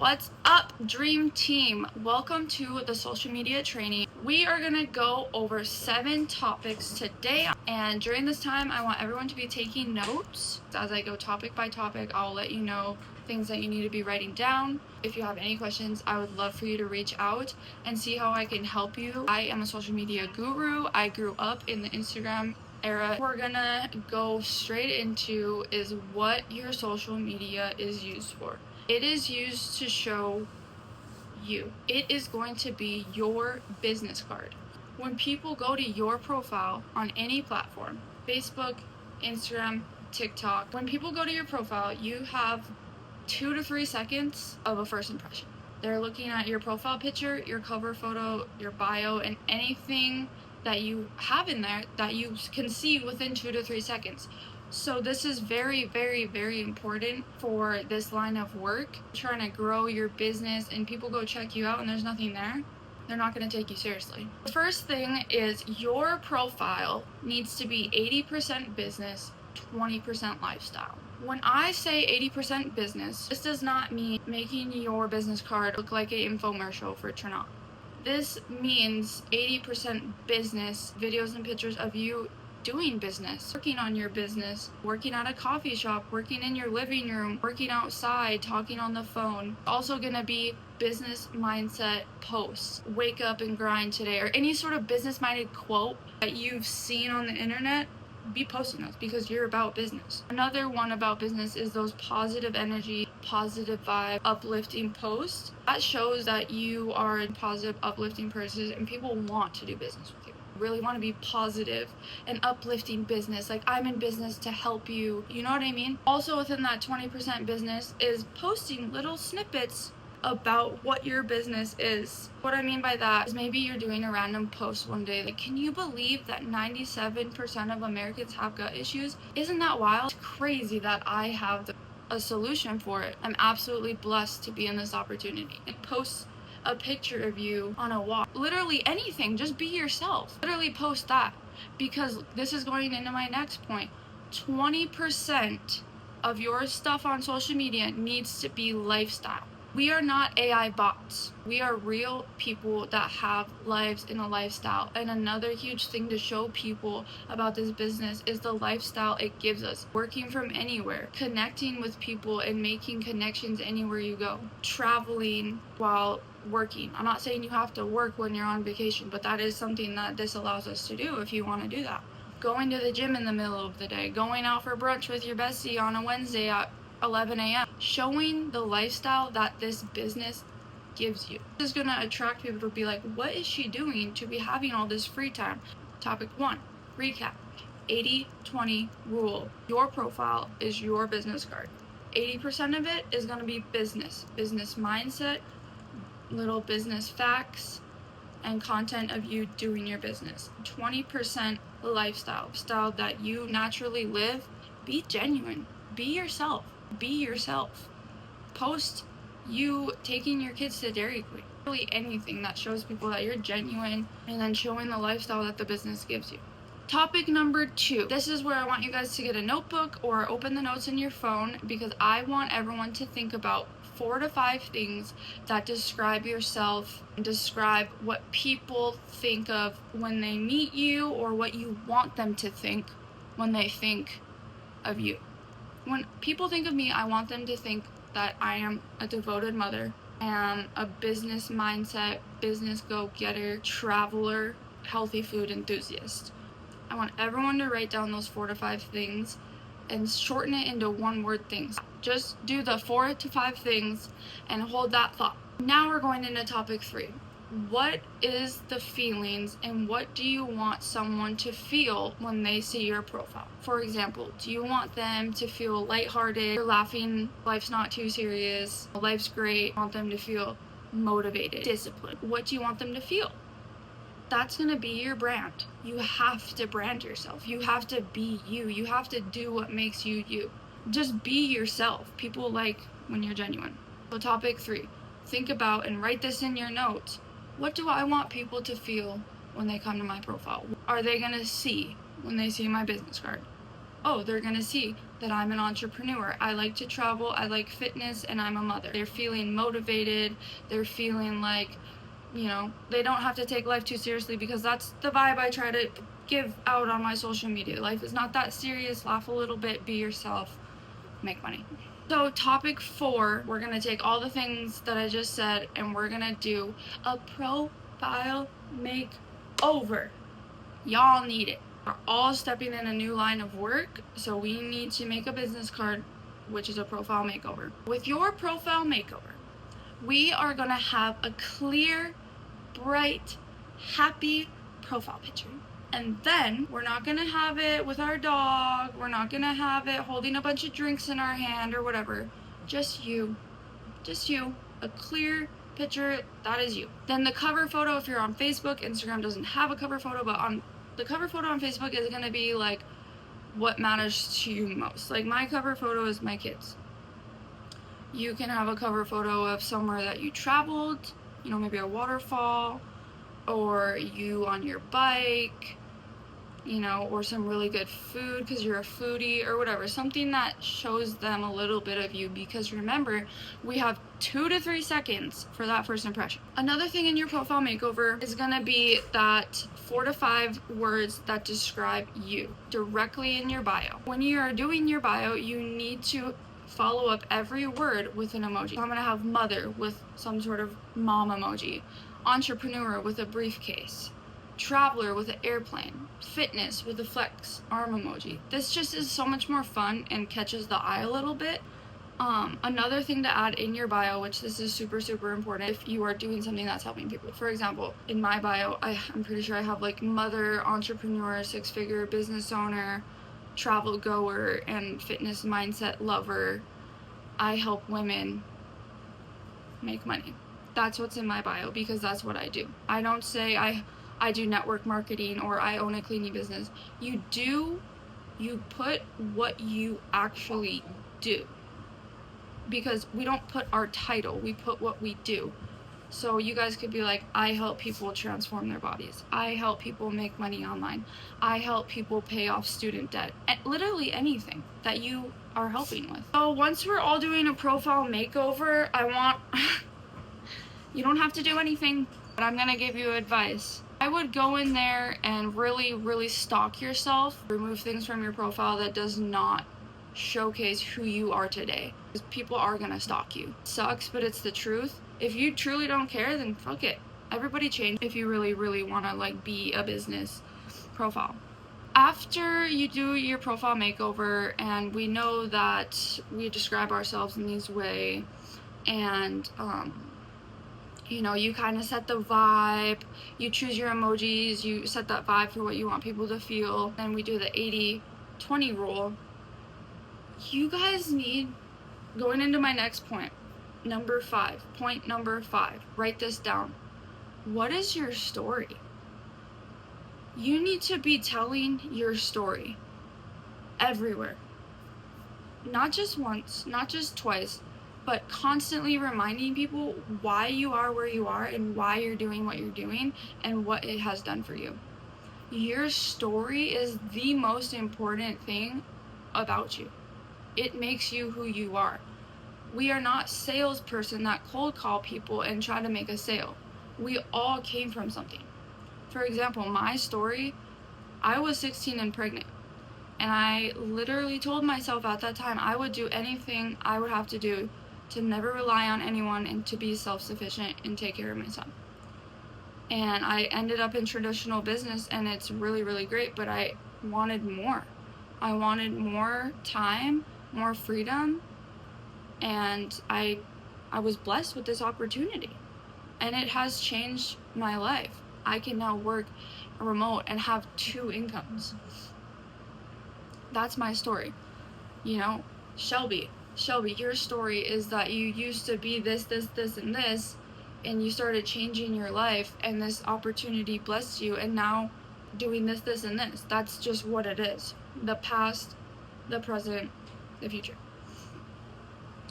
What's up, Dream Team? Welcome to the social media training. We are gonna go over 7 topics today, and during this time I want everyone to be taking notes. As I go topic by topic, I'll let you know things that you need to be writing down. If you have any questions, I would love for you to reach out and see how I can help you. I am a social media guru. I grew up in the Instagram era. We're gonna go straight into is what your social media is used for. It is used to show you. It is going to be your business card. When people go to your profile on any platform, Facebook, Instagram, TikTok, when people go to your profile, you have 2 to 3 seconds of a first impression. They're looking at your profile picture, your cover photo, your bio, and anything that you have in there that you can see within 2 to 3 seconds. So this is very, very, very important for this line of work. Trying to grow your business and people go check you out and there's nothing there, they're not going to take you seriously. The first thing is your profile needs to be 80% business, 20% lifestyle. When I say 80% business, this does not mean making your business card look like an infomercial for Trinot. This means 80% business, videos and pictures of you doing business, working on your business, working at a coffee shop, working in your living room, working outside, talking on the phone. Also gonna be business mindset posts, wake up and grind today, or any sort of business minded quote that you've seen on the internet. Be posting those because you're about business. Another one about business is those positive energy, positive vibe, uplifting posts. That shows that you are a positive, uplifting person and people want to do business with you. Really want to be positive and uplifting business, like I'm in business to help you, you know what I mean? Also within that 20% business is posting little snippets about what your business is. What I mean by that is maybe you're doing a random post one day like, can you believe that 97% of Americans have gut issues? Isn't that wild? It's crazy that I have a solution for it. I'm absolutely blessed to be in this opportunity. And post a picture of you on a walk, literally anything, just be yourself. Literally post that, because this is going into my next point. 20% of your stuff on social media needs to be lifestyle. We are not AI bots. We are real people that have lives in a lifestyle. And another huge thing to show people about this business is the lifestyle it gives us. Working from anywhere, connecting with people and making connections anywhere you go. Traveling while working. I'm not saying you have to work when you're on vacation, but that is something that this allows us to do if you want to do that. Going to the gym in the middle of the day, going out for brunch with your bestie on a Wednesday at 11 a.m. Showing the lifestyle that this business gives you. This is going to attract people to be like, what is she doing to be having all this free time? Topic 1, recap. 80-20 rule. Your profile is your business card. 80% of it is going to be business mindset, little business facts, and content of you doing your business. 20% lifestyle that you naturally live. Be genuine. Be yourself. Be yourself. Post you taking your kids to Dairy Queen. Really anything that shows people that you're genuine, and then showing the lifestyle that the business gives you. Topic number 2. This is where I want you guys to get a notebook or open the notes in your phone, because I want everyone to think about 4 to 5 things that describe yourself and describe what people think of when they meet you, or what you want them to think when they think of you. When people think of me, I want them to think that I am a devoted mother, and a business mindset, business go-getter, traveler, healthy food enthusiast. I want everyone to write down those 4 to 5 things and shorten it into one-word things. Just do the 4 to 5 things and hold that thought. Now we're going into topic 3. What is the feelings and what do you want someone to feel when they see your profile? For example, do you want them to feel lighthearted, you're laughing, life's not too serious, life's great? You want them to feel motivated, disciplined? What do you want them to feel? That's going to be your brand. You have to brand yourself. You have to be you. You have to do what makes you you. Just be yourself. People like when you're genuine. So topic 3, think about and write this in your notes. What do I want people to feel when they come to my profile? Are they going to see when they see my business card? Oh, they're going to see that I'm an entrepreneur. I like to travel, I like fitness, and I'm a mother. They're feeling motivated, they're feeling like, you know, they don't have to take life too seriously, because that's the vibe I try to give out on my social media. Life is not that serious, laugh a little bit, be yourself, make money. So topic 4, we're gonna take all the things that I just said and we're gonna do a profile makeover. Y'all need it. We're all stepping in a new line of work, so we need to make a business card, which is a profile makeover. With your profile makeover, we are gonna have a clear, bright, happy profile picture. And then we're not gonna have it with our dog, we're not gonna have it holding a bunch of drinks in our hand or whatever. Just you, a clear picture, that is you. Then the cover photo, if you're on Facebook, Instagram doesn't have a cover photo, but on the cover photo on Facebook is gonna be like what matters to you most. Like my cover photo is my kids. You can have a cover photo of somewhere that you traveled, you know, maybe a waterfall, or you on your bike, you know, or some really good food because you're a foodie or whatever. Something that shows them a little bit of you, because remember, we have 2 to 3 seconds for that first impression. Another thing in your profile makeover is gonna be that 4 to 5 words that describe you directly in your bio. When you are doing your bio, you need to follow up every word with an emoji. So I'm gonna have mother with some sort of mom emoji, entrepreneur with a briefcase, traveler with an airplane, fitness with a flex arm emoji. This just is so much more fun and catches the eye a little bit. Another thing to add in your bio, which this is super important if you are doing something that's helping people. For example, in my bio, I'm pretty sure I have like mother, entrepreneur, 6-figure business owner, travel goer, and fitness mindset lover. I help women make money. That's what's in my bio, because that's what I do. I don't say I do network marketing or I own a cleaning business. You put what you actually do, because we don't put our title, we put what we do. So you guys could be like, I help people transform their bodies, I help people make money online, I help people pay off student debt, and literally anything that you are helping with. So once we're all doing a profile makeover, I want you don't have to do anything, but I'm gonna give you advice. I would go in there and really stalk yourself. Remove things from your profile that does not showcase who you are today, because people are gonna stalk you. It sucks, but it's the truth. If you truly don't care, then fuck it. Everybody change if you really want to like be a business profile. After you do your profile makeover, and we know that we describe ourselves in this way, and you know, you kind of set the vibe, you choose your emojis, you set that vibe for what you want people to feel. Then we do the 80-20 rule. You guys need, going into my next point, number 5, point number 5, write this down. What is your story? You need to be telling your story everywhere. Not just once, not just twice, but constantly reminding people why you are where you are and why you're doing what you're doing and what it has done for you. Your story is the most important thing about you. It makes you who you are. We are not salesperson that cold call people and try to make a sale. We all came from something. For example, my story, I was 16 and pregnant. And I literally told myself at that time I would do anything I would have to do to never rely on anyone and to be self-sufficient and take care of my son. And I ended up in traditional business, and it's really great, but I wanted more. I wanted more time, more freedom, and I was blessed with this opportunity. And it has changed my life. I can now work remote and have 2 incomes. That's my story. You know, Shelby, your story is that you used to be this, and this, and you started changing your life, and this opportunity blessed you, and now doing this, and this. That's just what it is. The past, the present, the future.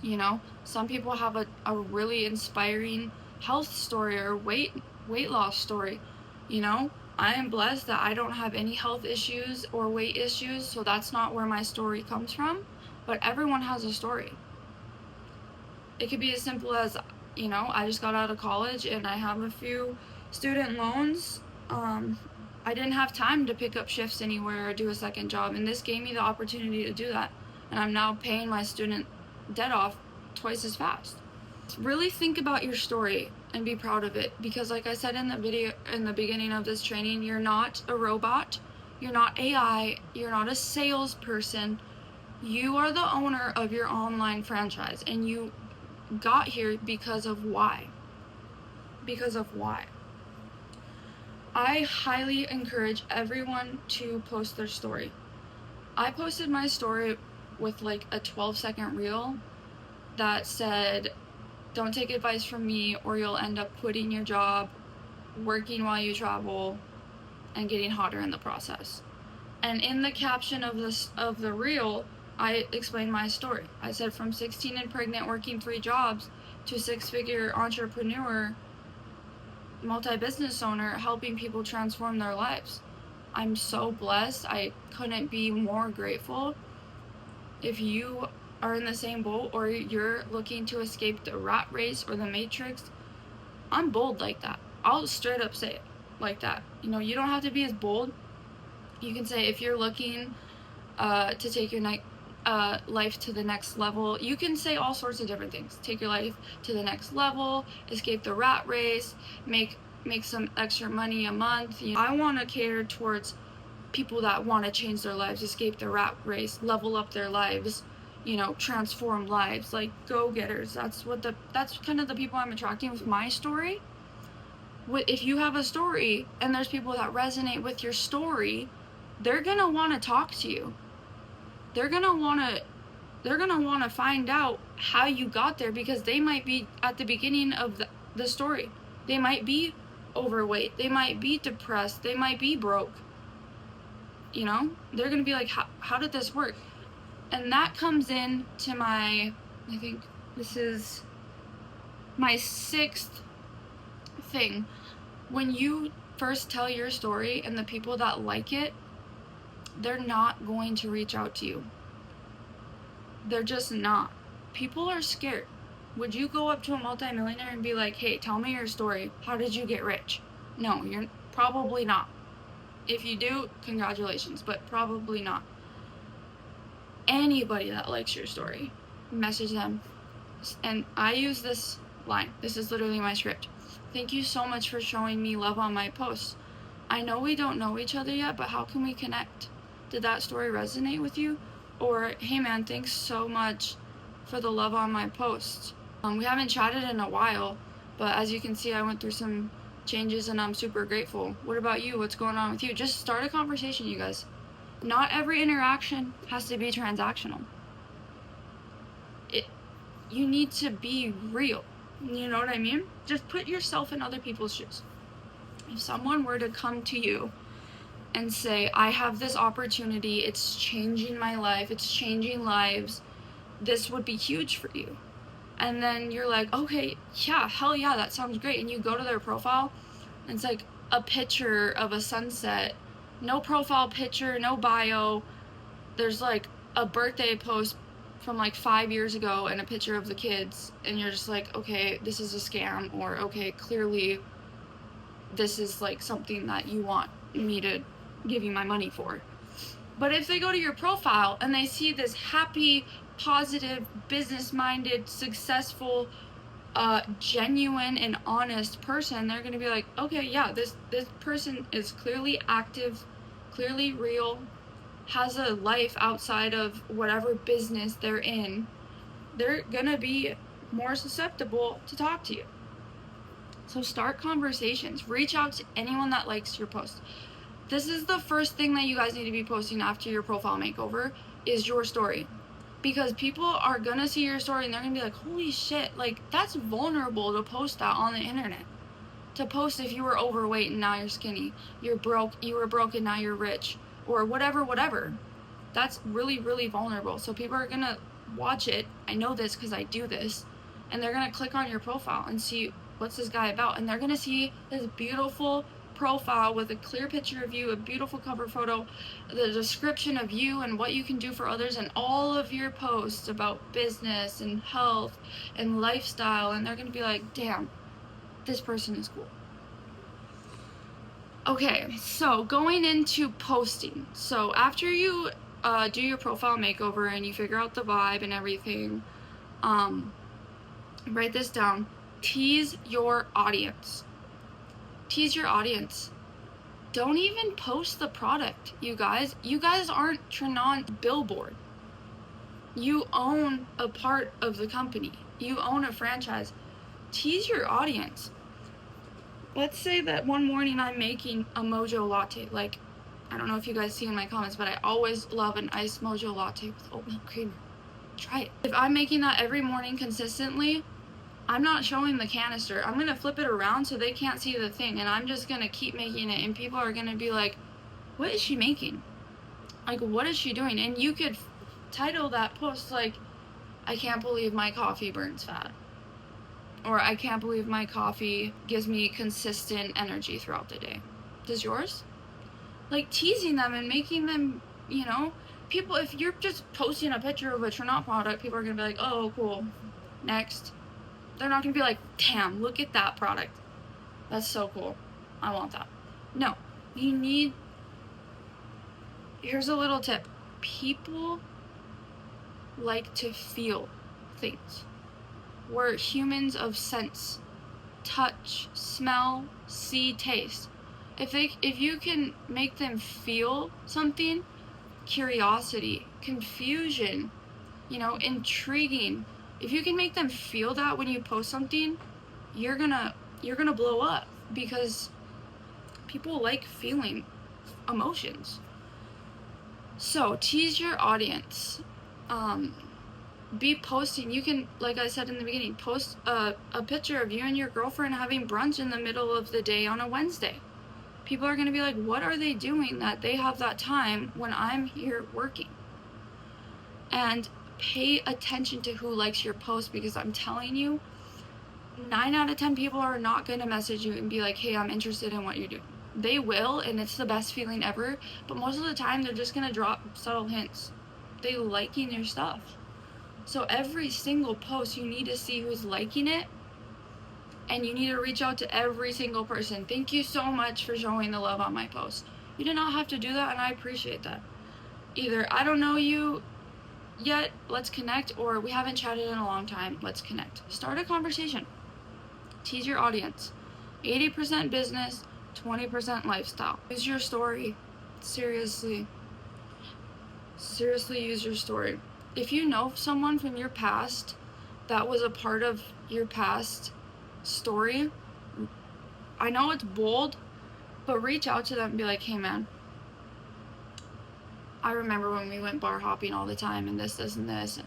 You know, some people have a really inspiring health story or weight loss story. You know, I am blessed that I don't have any health issues or weight issues, so that's not where my story comes from. but everyone has a story. It could be as simple as, I just got out of college and I have a few student loans. I didn't have time to pick up shifts anywhere or do a second job, and this gave me the opportunity to do that, and I'm now paying my student debt off twice as fast. Really think about your story and be proud of it, because like I said in the beginning of this training, you're not a robot, you're not AI, you're not a salesperson. You are the owner of your online franchise, and you got here because of why. I highly encourage everyone to post their story. I posted my story with like a 12-second reel that said, don't take advice from me or you'll end up quitting your job, working while you travel, and getting hotter in the process. And in the caption of the reel, I explained my story. I said, from 16 and pregnant, working 3 jobs, to 6-figure entrepreneur, multi-business owner, helping people transform their lives. I'm so blessed. I couldn't be more grateful. If you are in the same boat, or you're looking to escape the rat race or the matrix, I'm bold like that. I'll straight up say it like that. You don't have to be as bold. You can say, if you're looking to take your life to the next level, you can say all sorts of different things. Take your life to the next level, escape the rat race, make some extra money a month. I want to cater towards people that want to change their lives, escape the rat race, level up their lives, transform lives, like go-getters. That's kind of the people I'm attracting with my story. If you have a story and there's people that resonate with your story, they're gonna want to talk to you. They're gonna want to find out how you got there, because they might be at the beginning of the story. They might be overweight, they might be depressed, they might be broke. They're gonna be like, how did this work? And that comes in to I think this is my 6th thing. When you first tell your story, and the people that like it, they're not going to reach out to you. They're just not. People are scared. Would you go up to a multimillionaire and be like, hey, tell me your story. How did you get rich? No, you're probably not. If you do, congratulations, but probably not. Anybody that likes your story, message them. And I use this line. This is literally my script. Thank you so much for showing me love on my posts. I know we don't know each other yet, but how can we connect? Did that story resonate with you? Or, hey man, thanks so much for the love on my posts. We haven't chatted in a while, but as you can see, I went through some changes and I'm super grateful. What about you? What's going on with you? Just start a conversation, you guys. Not every interaction has to be transactional. You need to be real. You know what I mean? Just put yourself in other people's shoes. If someone were to come to you and say, I have this opportunity, it's changing my life, it's changing lives, this would be huge for you. And then you're like, okay, yeah, hell yeah, that sounds great. And you go to their profile, and it's like a picture of a sunset, no profile picture, no bio. There's like a birthday post from like 5 years ago and a picture of the kids, and you're just like, okay, this is a scam, or okay, clearly this is like something that you want me to give you my money for. But if they go to your profile and they see this happy, positive, business-minded, successful, genuine and honest person, they're gonna be like, okay, yeah, this person is clearly active, clearly real, has a life outside of whatever business they're in. They're gonna be more susceptible to talk to you. So start conversations. Reach out to anyone that likes your post. This is the first thing that you guys need to be posting after your profile makeover, is your story. Because people are gonna see your story and they're gonna be like, holy shit, like, that's vulnerable to post that on the internet. To post if you were overweight and now you're skinny, you were broke and now you're rich, or whatever. That's really, really vulnerable. So people are gonna watch it. I know this because I do this. And they're gonna click on your profile and see, what's this guy about? And they're gonna see this beautiful, profile with a clear picture of you, a beautiful cover photo, the description of you and what you can do for others, and all of your posts about business and health and lifestyle, and they're gonna be like, damn, this person is cool. Okay, so going into posting. So after you do your profile makeover and you figure out the vibe and everything, write this down. Tease your audience. Tease your audience. Don't even post the product, you guys. You guys aren't Trinon's billboard. You own a part of the company. You own a franchise. Tease your audience. Let's say that one morning I'm making a mojo latte. Like, I don't know if you guys see in my comments, but I always love an iced mojo latte with oat milk creamer. Try it. If I'm making that every morning consistently, I'm not showing the canister. I'm gonna flip it around so they can't see the thing, and I'm just gonna keep making it, and people are gonna be like, what is she making? Like, what is she doing? And you could title that post like, I can't believe my coffee burns fat. Or I can't believe my coffee gives me consistent energy throughout the day. Does yours? Like, teasing them and making them, you know, people, if you're just posting a picture of a Trinon product, people are gonna be like, oh, cool, next. They're not gonna be like, damn, look at that product. That's so cool. I want that. No, you need, here's a little tip. People like to feel things. We're humans of sense, touch, smell, see, taste. If you can make them feel something, curiosity, confusion, you know, intriguing, if you can make them feel that when you post something, you're gonna blow up, because people like feeling emotions. So tease your audience. Be posting. You can, like I said in the beginning, post a picture of you and your girlfriend having brunch in the middle of the day on a Wednesday. People are going to be like, what are they doing that they have that time when I'm here working? And pay attention to who likes your post, because I'm telling you, 9 out of 10 people are not going to message you and be like, hey, I'm interested in what you're doing. They will, and it's the best feeling ever, but most of the time they're just going to drop subtle hints. They liking your stuff. So every single post, you need to see who's liking it, and you need to reach out to every single person. Thank you so much for showing the love on my post. You did not have to do that, and I appreciate that. Either I don't know you yet, let's connect, or we haven't chatted in a long time, let's connect. Start a conversation. Tease your audience. 80% business, 20% lifestyle. Use your story. Seriously use your story. If you know someone from your past that was a part of your past story, I know it's bold, but reach out to them and be like, hey man, I remember when we went bar hopping all the time and this, and this,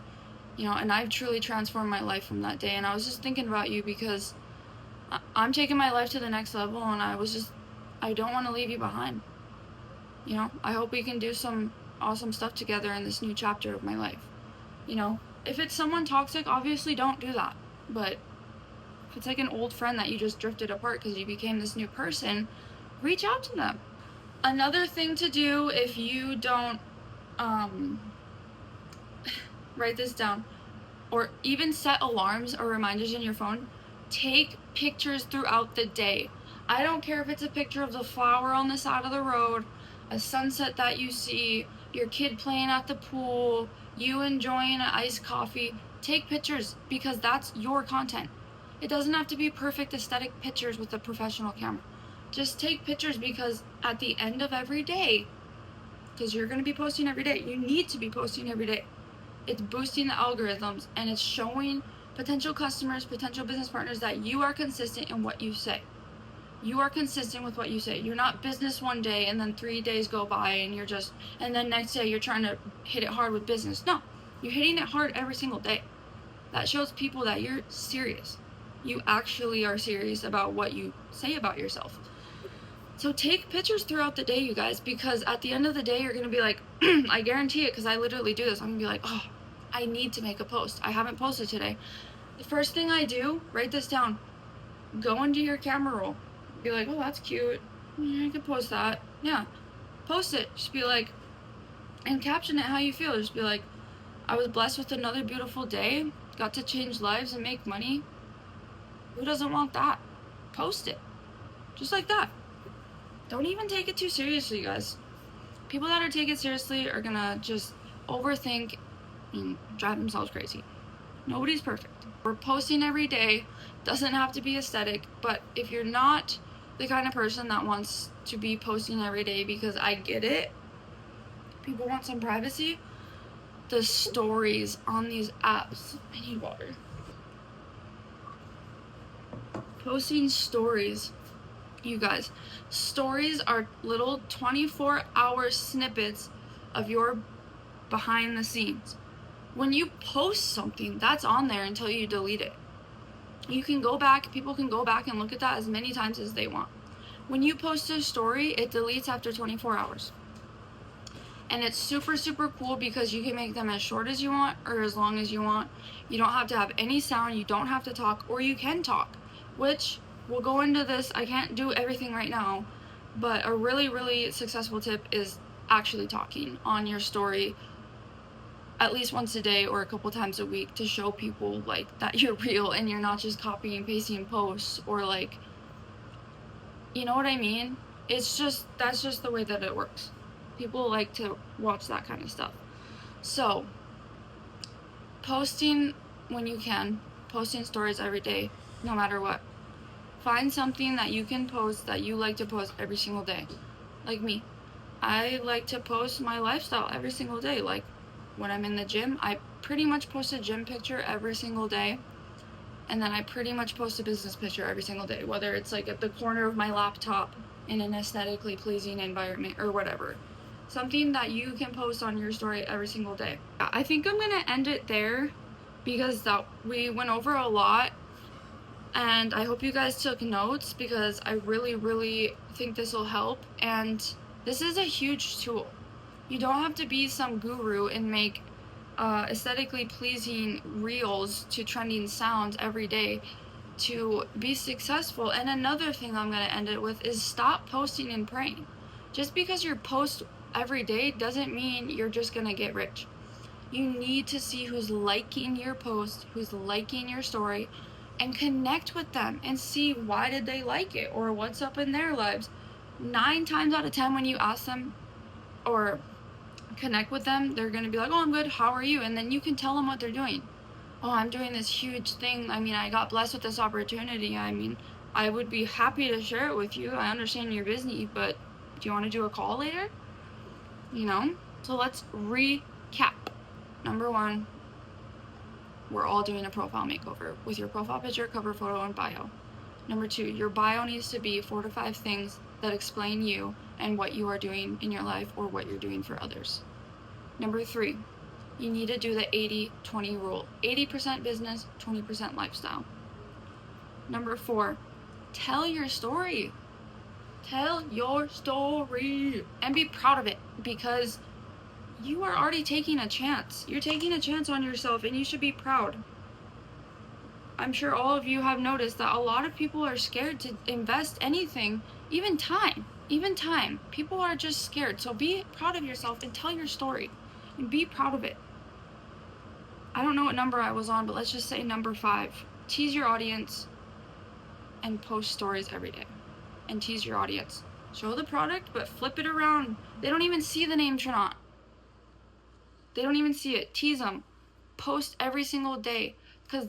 you know, and I've truly transformed my life from that day, and I was just thinking about you because I'm taking my life to the next level, and I don't want to leave you behind. You know, I hope we can do some awesome stuff together in this new chapter of my life. You know, if it's someone toxic, obviously don't do that. But if it's like an old friend that you just drifted apart because you became this new person, reach out to them. Another thing to do, if you don't write this down, or even set alarms or reminders in your phone, take pictures throughout the day. I don't care if it's a picture of the flower on the side of the road, a sunset that you see, your kid playing at the pool, you enjoying an iced coffee. Take pictures, because that's your content. It doesn't have to be perfect aesthetic pictures with a professional camera. Just take pictures, because at the end of every day, because you're going to be posting every day, you need to be posting every day. It's boosting the algorithms, and it's showing potential customers, potential business partners that you are consistent in what you say. You are consistent with what you say. You're not business one day and then 3 days go by and you're just, and then next day you're trying to hit it hard with business. No, you're hitting it hard every single day. That shows people that you're serious. You actually are serious about what you say about yourself. So take pictures throughout the day, you guys, because at the end of the day, you're going to be like, I guarantee it, because I literally do this. I'm going to be like, oh, I need to make a post. I haven't posted today. The first thing I do, write this down, go into your camera roll. Be like, oh, that's cute. Yeah, I could post that. Yeah, post it. Just be like, and caption it how you feel. Just be like, I was blessed with another beautiful day, got to change lives and make money. Who doesn't want that? Post it. Just like that. Don't even take it too seriously, guys. People that are taking it seriously are gonna just overthink and drive themselves crazy. Nobody's perfect. We're posting every day. Doesn't have to be aesthetic, but if you're not the kind of person that wants to be posting every day, because I get it, people want some privacy, the stories on these apps. I need water. Posting stories. You guys, stories are little 24-hour snippets of your behind the scenes. When you post something, that's on there until you delete it. You can go back, people can go back and look at that as many times as they want. When you post a story, it deletes after 24 hours. And it's super, super cool because you can make them as short as you want or as long as you want. You don't have to have any sound, you don't have to talk, or you can talk, which we'll go into this. I can't do everything right now, but a really, really successful tip is actually talking on your story at least once a day or a couple times a week to show people like that you're real and you're not just copying and pasting posts, or like, you know what I mean? It's just, that's just the way that it works. People like to watch that kind of stuff. So posting when you can, posting stories every day, no matter what. Find something that you can post that you like to post every single day. Like me, I like to post my lifestyle every single day. Like when I'm in the gym, I pretty much post a gym picture every single day. And then I pretty much post a business picture every single day, whether it's like at the corner of my laptop in an aesthetically pleasing environment or whatever. Something that you can post on your story every single day. I think I'm gonna end it there because we went over a lot, and I hope you guys took notes because I really, really think this will help. And this is a huge tool. You don't have to be some guru and make aesthetically pleasing reels to trending sounds every day to be successful. And another thing I'm going to end it with is stop posting and praying. Just because you post every day doesn't mean you're just going to get rich. You need to see who's liking your post, who's liking your story, and connect with them and see why did they like it or what's up in their lives. 9 times out of 10 when you ask them or connect with them, they're going to be like, oh, I'm good, how are you? And then you can tell them what they're doing. Oh, I'm doing this huge thing. I mean, I got blessed with this opportunity. I mean, I would be happy to share it with you. I understand you're busy, but do you want to do a call later? You know? So let's recap. Number 1, we're all doing a profile makeover with your profile picture, cover photo, and bio. Number 2, your bio needs to be 4 to 5 things that explain you and what you are doing in your life or what you're doing for others. Number 3, you need to do the 80-20 rule. 80% business, 20% lifestyle. Number 4, tell your story. Tell your story and be proud of it, because you are already taking a chance. You're taking a chance on yourself and you should be proud. I'm sure all of you have noticed that a lot of people are scared to invest anything, even time. People are just scared. So be proud of yourself and tell your story and be proud of it. I don't know what number I was on, but let's just say number 5. Tease your audience and post stories every day. And tease your audience. Show the product, but flip it around. They don't even see the name Trinot. They don't even see it. Tease them. Post every single day. Because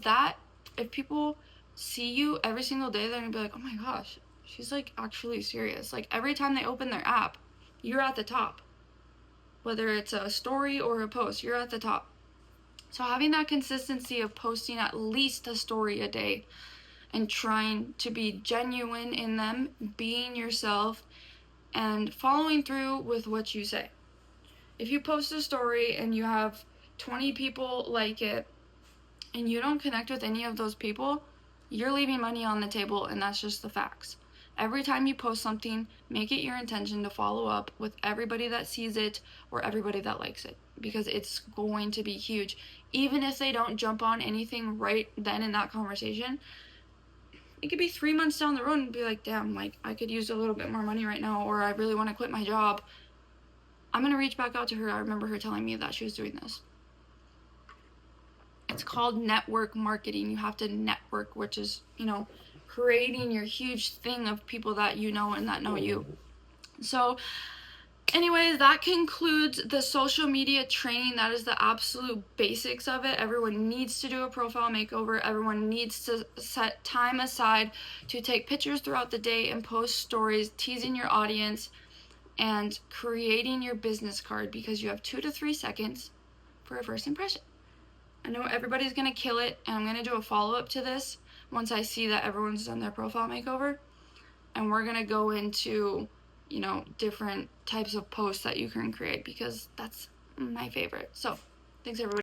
if people see you every single day, they're going to be like, oh my gosh, she's like actually serious. Like every time they open their app, you're at the top. Whether it's a story or a post, you're at the top. So having that consistency of posting at least a story a day and trying to be genuine in them, being yourself, and following through with what you say. If you post a story and you have 20 people like it and you don't connect with any of those people, you're leaving money on the table, and that's just the facts. Every time you post something, make it your intention to follow up with everybody that sees it or everybody that likes it, because it's going to be huge. Even if they don't jump on anything right then in that conversation, it could be 3 months down the road and be like, damn, like I could use a little bit more money right now, or I really want to quit my job. I'm going to reach back out to her. I remember her telling me that she was doing this. It's called network marketing. You have to network, which is, you know, creating your huge thing of people that you know and that know you. So anyways, that concludes the social media training. That is the absolute basics of it. Everyone needs to do a profile makeover. Everyone needs to set time aside to take pictures throughout the day and post stories, teasing your audience and creating your business card, because you have 2 to 3 seconds for a first impression. I know everybody's going to kill it, and I'm going to do a follow-up to this once I see that everyone's done their profile makeover. And we're going to go into, you know, different types of posts that you can create, because that's my favorite. So, thanks everybody.